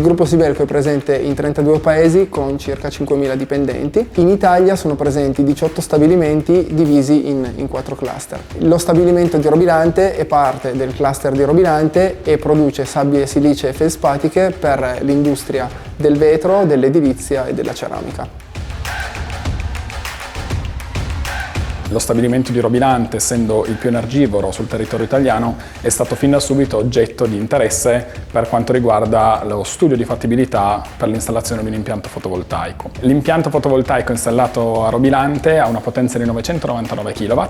gruppo Sibelco è presente in 32 paesi con circa 5.000 dipendenti. In Italia sono presenti 18 stabilimenti divisi in 4 cluster. Lo stabilimento di Robilante è parte del cluster di Robilante e produce sabbie silicee e feldspatiche per l'industria del vetro, dell'edilizia e della ceramica. Lo stabilimento di Robilante, essendo il più energivoro sul territorio italiano, è stato fin da subito oggetto di interesse per quanto riguarda lo studio di fattibilità per l'installazione di un impianto fotovoltaico. L'impianto fotovoltaico installato a Robilante ha una potenza di 999 kW,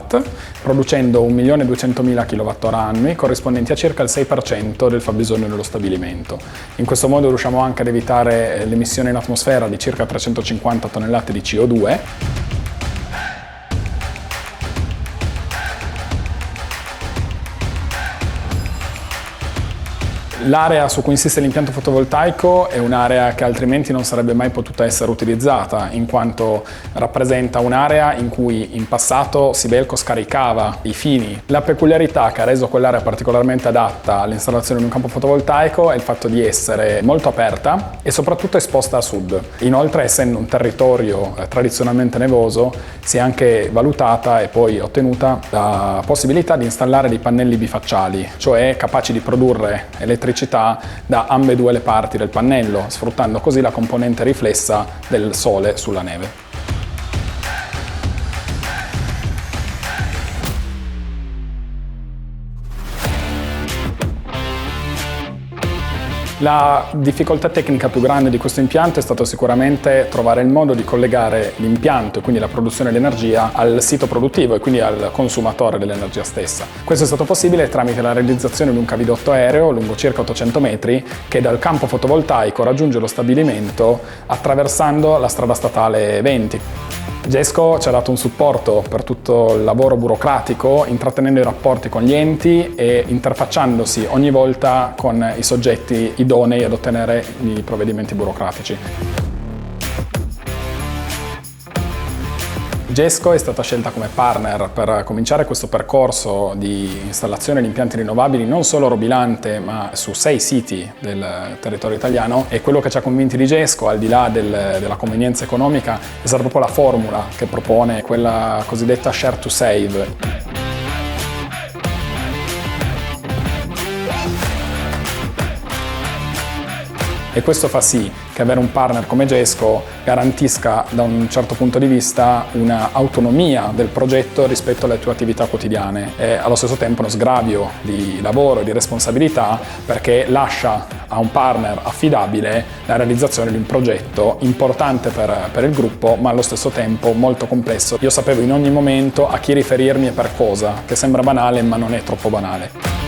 producendo 1.200.000 kWh annui, corrispondenti a circa il 6% del fabbisogno dello stabilimento. In questo modo riusciamo anche ad evitare l'emissione in atmosfera di circa 350 tonnellate di CO2. L'area su cui insiste l'impianto fotovoltaico è un'area che altrimenti non sarebbe mai potuta essere utilizzata, in quanto rappresenta un'area in cui in passato Sibelco scaricava i fini. La peculiarità che ha reso quell'area particolarmente adatta all'installazione di un campo fotovoltaico è il fatto di essere molto aperta e soprattutto esposta a sud. Inoltre, essendo un territorio tradizionalmente nevoso, si è anche valutata e poi ottenuta la possibilità di installare dei pannelli bifacciali, cioè capaci di produrre elettricità da ambedue le parti del pannello, sfruttando così la componente riflessa del sole sulla neve. La difficoltà tecnica più grande di questo impianto è stato sicuramente trovare il modo di collegare l'impianto e quindi la produzione di energia al sito produttivo e quindi al consumatore dell'energia stessa. Questo è stato possibile tramite la realizzazione di un cavidotto aereo lungo circa 800 metri che dal campo fotovoltaico raggiunge lo stabilimento attraversando la strada statale 20. Gesco ci ha dato un supporto per tutto il lavoro burocratico, intrattenendo i rapporti con gli enti e interfacciandosi ogni volta con i soggetti idonei ad ottenere i provvedimenti burocratici. Gesco è stata scelta come partner per cominciare questo percorso di installazione di impianti rinnovabili non solo a Robilante ma su 6 siti del territorio italiano, e quello che ci ha convinti di Gesco, al di là della convenienza economica, è stata proprio la formula che propone, quella cosiddetta share to save. E questo fa sì che avere un partner come Gesco garantisca da un certo punto di vista una autonomia del progetto rispetto alle tue attività quotidiane e allo stesso tempo uno sgravio di lavoro e di responsabilità, perché lascia a un partner affidabile la realizzazione di un progetto importante per il gruppo, ma allo stesso tempo molto complesso. Io sapevo in ogni momento a chi riferirmi e per cosa, che sembra banale ma non è troppo banale.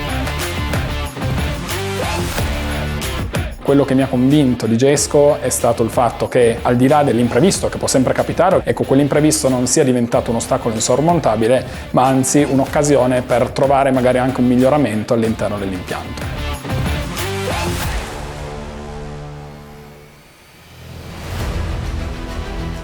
Quello che mi ha convinto di Gesco è stato il fatto che, al di là dell'imprevisto che può sempre capitare, ecco, quell'imprevisto non sia diventato un ostacolo insormontabile, ma anzi un'occasione per trovare magari anche un miglioramento all'interno dell'impianto.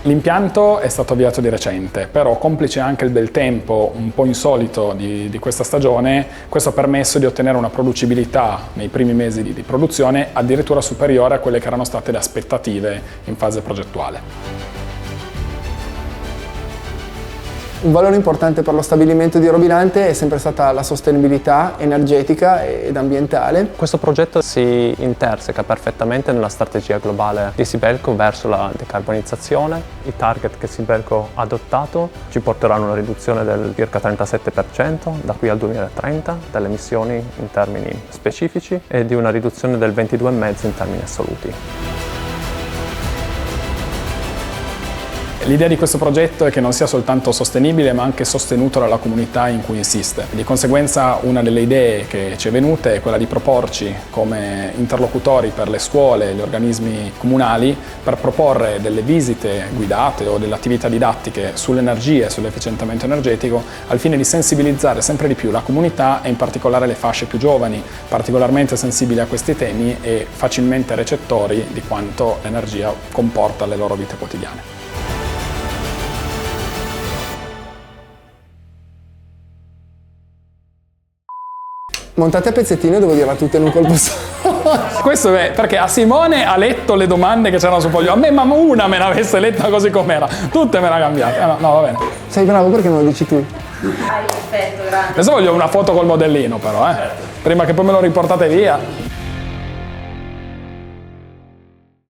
L'impianto è stato avviato di recente, però complice anche il bel tempo un po' insolito di questa stagione, questo ha permesso di ottenere una producibilità nei primi mesi di produzione addirittura superiore a quelle che erano state le aspettative in fase progettuale. Un valore importante per lo stabilimento di Robilante è sempre stata la sostenibilità energetica ed ambientale. Questo progetto si interseca perfettamente nella strategia globale di Sibelco verso la decarbonizzazione. I target che Sibelco ha adottato ci porteranno a una riduzione del circa 37% da qui al 2030 delle emissioni in termini specifici e di una riduzione del 22,5% in termini assoluti. L'idea di questo progetto è che non sia soltanto sostenibile ma anche sostenuto dalla comunità in cui insiste. Di conseguenza una delle idee che ci è venuta è quella di proporci come interlocutori per le scuole e gli organismi comunali per proporre delle visite guidate o delle attività didattiche sull'energia e sull'efficientamento energetico al fine di sensibilizzare sempre di più la comunità e in particolare le fasce più giovani, particolarmente sensibili a questi temi e facilmente recettori di quanto l'energia comporta alle loro vite quotidiane. Montate a pezzettino, devo dirla tutta in un colpo solo. Questo è perché a Simone ha letto le domande che c'erano sul foglio. A me, ma una me l'avesse letta così com'era. Tutte me l'ha cambiate. No, va bene. Sei bravo, perché non lo dici tu? Perfetto, grande. Adesso voglio una foto col modellino però, Prima che poi me lo riportate via.